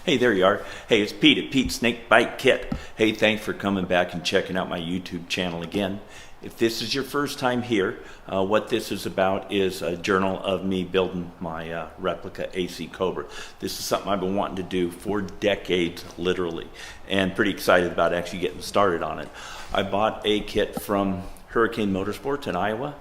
Hey, there you are. Hey, it's Pete at Pete's Snake Bite Kit. Hey, thanks for coming back and checking out my YouTube channel again. If this is your first time here, what this is about is a journal of me building my replica AC Cobra. This is something I've been wanting to do for decades, literally, and pretty excited about actually getting started on it. I bought a kit from Hurricane Motorsports in Iowa.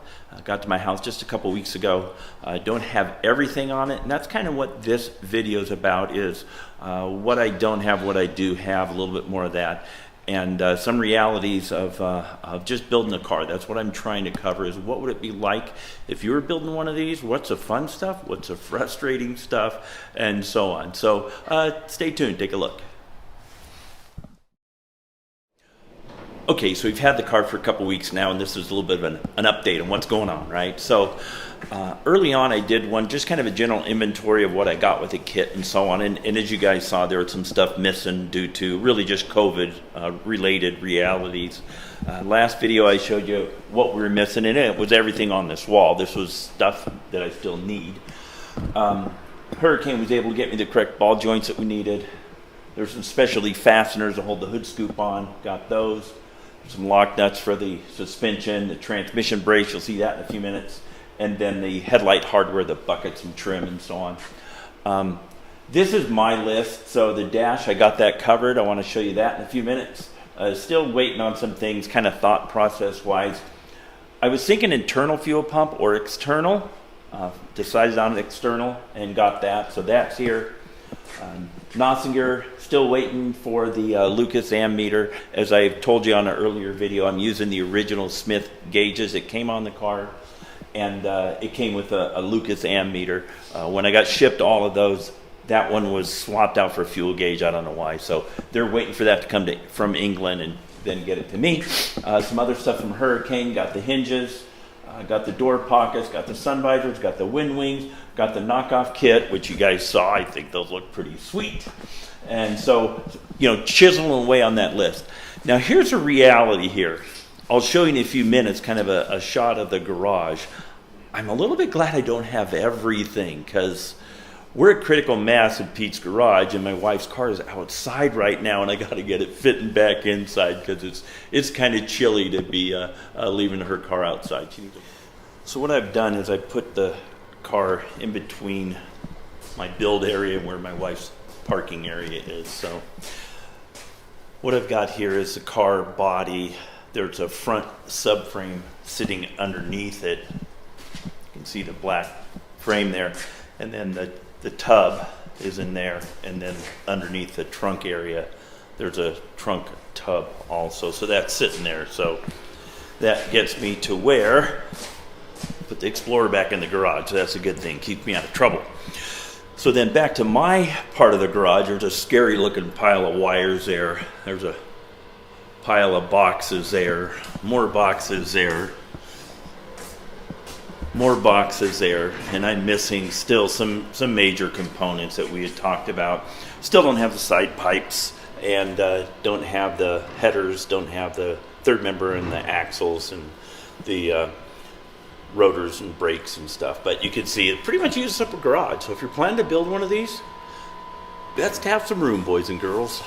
Got to my house just a couple weeks ago. I don't have everything on it, and that's kind of what this video is about, is what I don't have, what I do have, a little bit more of that, and some realities of just building a car. That's what I'm trying to cover, is what would it be like if you were building one of these, what's the fun stuff, what's the frustrating stuff, and so on. So stay tuned, take a look. Okay, so we've had the car for a couple weeks now, and this is a little bit of an update on what's going on, right? So early on, I did one, just kind of a general inventory of what I got with the kit and so on. And as you guys saw, there was some stuff missing due to really just COVID-related realities. Last video, I showed you what we were missing, and it was everything on this wall. This was stuff that I still need. Hurricane was able to get me the correct ball joints that we needed. There's some specialty fasteners to hold the hood scoop on. Got those. Some lock nuts for the suspension, the transmission brace, you'll see that in a few minutes, and then the headlight hardware, the buckets and trim and so on. This is my list, so the dash, I got that covered. I want to show you that in a few minutes. Still waiting on some things, kind of thought process wise. I was thinking internal fuel pump or external, decided on external and got that, so that's here. Nossinger, still waiting for the Lucas ammeter. As I told you on an earlier video, I'm using the original Smith gauges. It came on the car, and it came with a Lucas ammeter. When I got shipped all of those, that one was swapped out for a fuel gauge. I don't know why. So they're waiting for that to come from England and then get it to me. Some other stuff from Hurricane, got the hinges. Got the door pockets, got the sun visors, got the wind wings, got the knockoff kit, which you guys saw. I think those look pretty sweet. And so, you know, chiseling away on that list. Now, here's a reality here. I'll show you in a few minutes kind of a shot of the garage. I'm a little bit glad I don't have everything, because we're at critical mass in Pete's garage, and my wife's car is outside right now, and I got to get it fitting back inside because it's kind of chilly to be leaving her car outside. So what I've done is I put the car in between my build area and where my wife's parking area is. So what I've got here is the car body. There's a front subframe sitting underneath it. You can see the black frame there, and then the tub is in there, and then underneath the trunk area there's a trunk tub also, so that's sitting there. So that gets me to where put the Explorer back in the garage, so that's a good thing, keeps me out of trouble. So then back to my part of the garage, there's a scary looking pile of wires there, there's a pile of boxes there, more boxes there, more boxes there, and I'm missing still some major components that we had talked about. Still don't have the side pipes, and don't have the headers, don't have the third member and the axles and the rotors and brakes and stuff. But you can see it pretty much uses up a garage. So if you're planning to build one of these, best to have some room, boys and girls.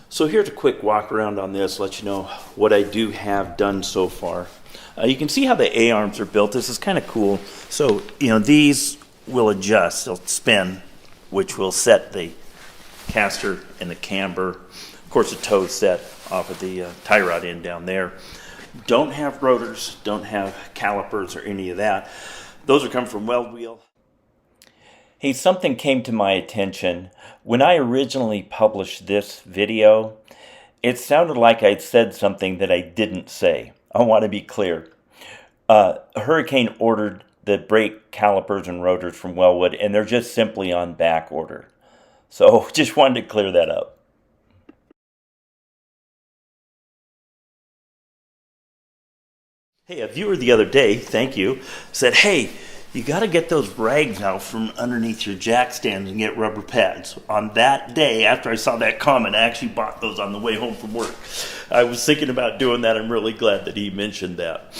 So here's a quick walk around on this, let you know what I do have done so far. You can see how the A-arms are built. This is kind of cool. So, you know, these will adjust. They'll spin, which will set the caster and the camber. Of course, the toe set off of the tie rod end down there. Don't have rotors, don't have calipers or any of that. Those are coming from Weld Wheel. Hey, something came to my attention. When I originally published this video, it sounded like I'd said something that I didn't say. I want to be clear. Hurricane ordered the brake calipers and rotors from Wilwood, and they're just simply on back order. So just wanted to clear that up. Hey, a viewer the other day, thank you, said, hey, you got to get those rags out from underneath your jack stands and get rubber pads. On that day, after I saw that comment, I actually bought those on the way home from work. I was thinking about doing that. I'm really glad that he mentioned that.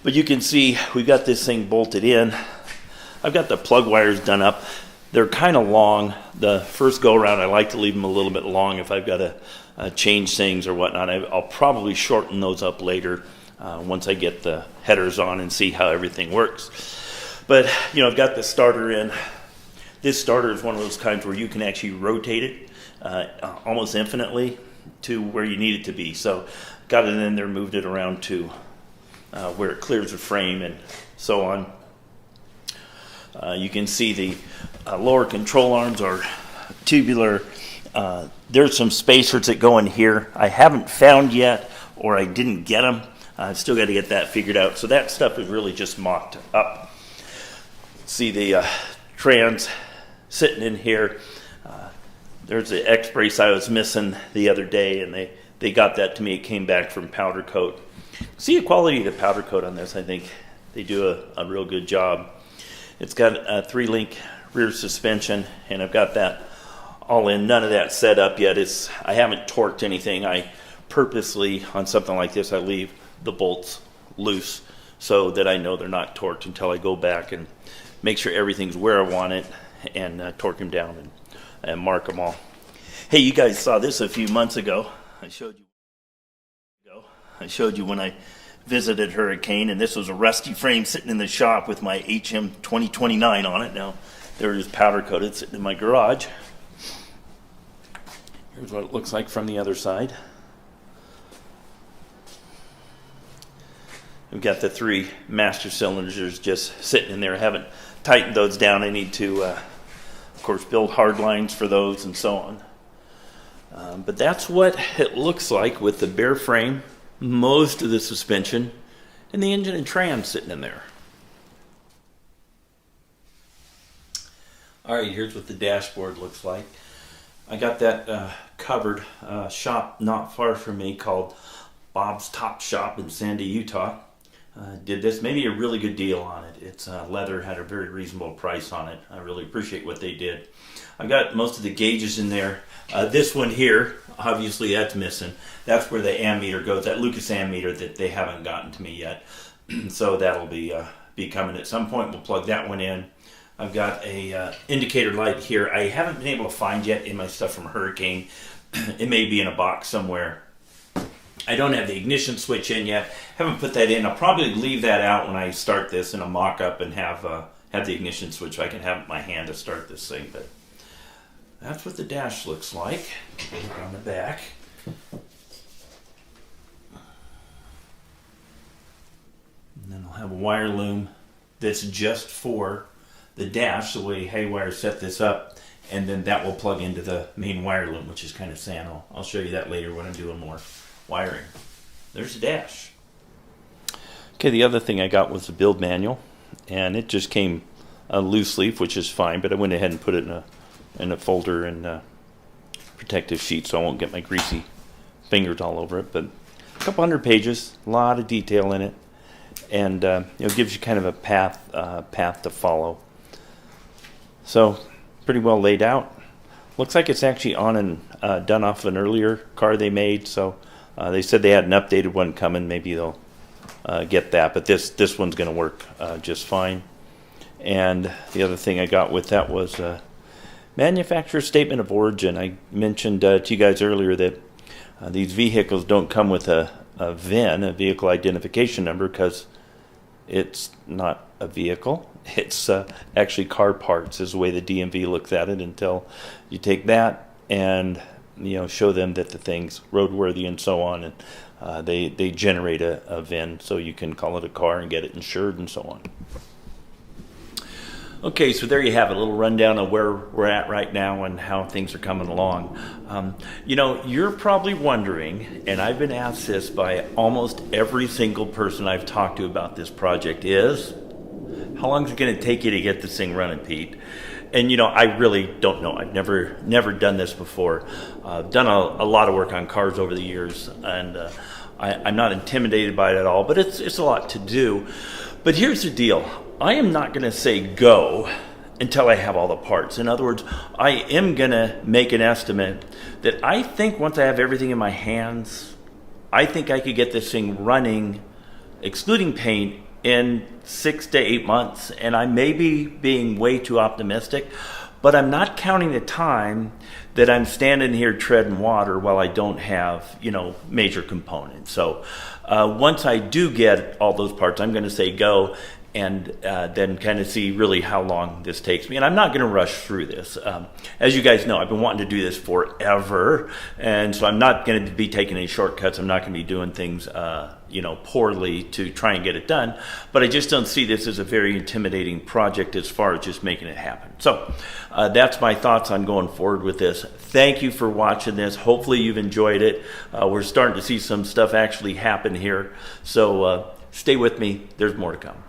But you can see we got this thing bolted in. I've got the plug wires done up. They're kind of long. The first go around, I like to leave them a little bit long if I've got to change things or whatnot. I'll probably shorten those up later once I get the headers on and see how everything works. But, I've got the starter in. This starter is one of those kinds where you can actually rotate it almost infinitely to where you need it to be. So got it in there, moved it around to where it clears the frame and so on. You can see the lower control arms are tubular. There's some spacers that go in here I haven't found yet, or I didn't get them. I've still got to get that figured out. So that stuff is really just mocked up. See the trans sitting in here. There's the X brace I was missing the other day, and they got that to me. It came back from powder coat. See the quality of the powder coat on this. I think they do a real good job. It's got a 3-link rear suspension, and I've got that all in. None of that set up yet. I haven't torqued anything. I purposely, on something like this, I leave the bolts loose so that I know they're not torqued until I go back and make sure everything's where I want it and torque them down and mark them all. Hey, you guys saw this a few months ago. I showed you when I visited Hurricane, and this was a rusty frame sitting in the shop with my HM 2029 on it. Now, there it is powder coated sitting in my garage. Here's what it looks like from the other side. We've got the 3 master cylinders just sitting in there. I haven't tightened those down. I need to, of course, build hard lines for those and so on. But that's what it looks like with the bare frame, most of the suspension, and the engine and trans sitting in there. All right, here's what the dashboard looks like. I got that covered shop not far from me called Bob's Top Shop in Sandy, Utah. Did this, maybe a really good deal on it. It's leather, had a very reasonable price on it. I really appreciate what they did. I've got most of the gauges in there. This one here, obviously that's missing. That's where the ammeter goes, that Lucas ammeter that they haven't gotten to me yet. So that'll be coming at some point. We'll plug that one in. I've got a indicator light here. I haven't been able to find yet in my stuff from Hurricane. It may be in a box somewhere. I don't have the ignition switch in yet. Haven't put that in. I'll probably leave that out when I start this in a mock-up and have the ignition switch so I can have it in my hand to start this thing. But that's what the dash looks like. Look on the back. And then I'll have a wire loom that's just for the dash, the way Haywire set this up. And then that will plug into the main wire loom, which is kind of sad. I'll show you that later when I'm doing more wiring. There's the dash. Okay, the other thing I got was the build manual, and it just came a loose leaf, which is fine, but I went ahead and put it in a folder and protective sheet so I won't get my greasy fingers all over it. But a couple hundred pages, a lot of detail in it, and it gives you kind of a path to follow. So pretty well laid out. Looks like it's actually on and done off an earlier car they made, so they said they had an updated one coming. Maybe they'll get that, but this one's going to work just fine. And the other thing I got with that was a manufacturer statement of origin. I mentioned to you guys earlier that these vehicles don't come with a VIN, a vehicle identification number, because it's not a vehicle. It's actually car parts is the way the DMV looks at it, until you take that and show them that the thing's roadworthy and so on, and they generate a VIN so you can call it a car and get it insured and so on. Okay, so there you have it, a little rundown of where we're at right now and how things are coming along. You're probably wondering, and I've been asked this by almost every single person I've talked to about this project, is how long is it going to take you to get this thing running, Pete? And I really don't know. I've never done this before. I've done a lot of work on cars over the years, and I'm not intimidated by it at all, but it's a lot to do. But here's the deal. I am not going to say go until I have all the parts. In other words, I am going to make an estimate that I think once I have everything in my hands, I think I could get this thing running, excluding paint, in 6 to 8 months. And I may be being way too optimistic, but I'm not counting the time that I'm standing here treading water while I don't have, major components. So once I do get all those parts, I'm going to say go, and then kind of see really how long this takes me. And I'm not going to rush through this. As you guys know, I've been wanting to do this forever, and so I'm not going to be taking any shortcuts. I'm not going to be doing things, poorly to try and get it done. But I just don't see this as a very intimidating project as far as just making it happen. So that's my thoughts on going forward with this. Thank you for watching this. Hopefully you've enjoyed it. We're starting to see some stuff actually happen here. So stay with me. There's more to come.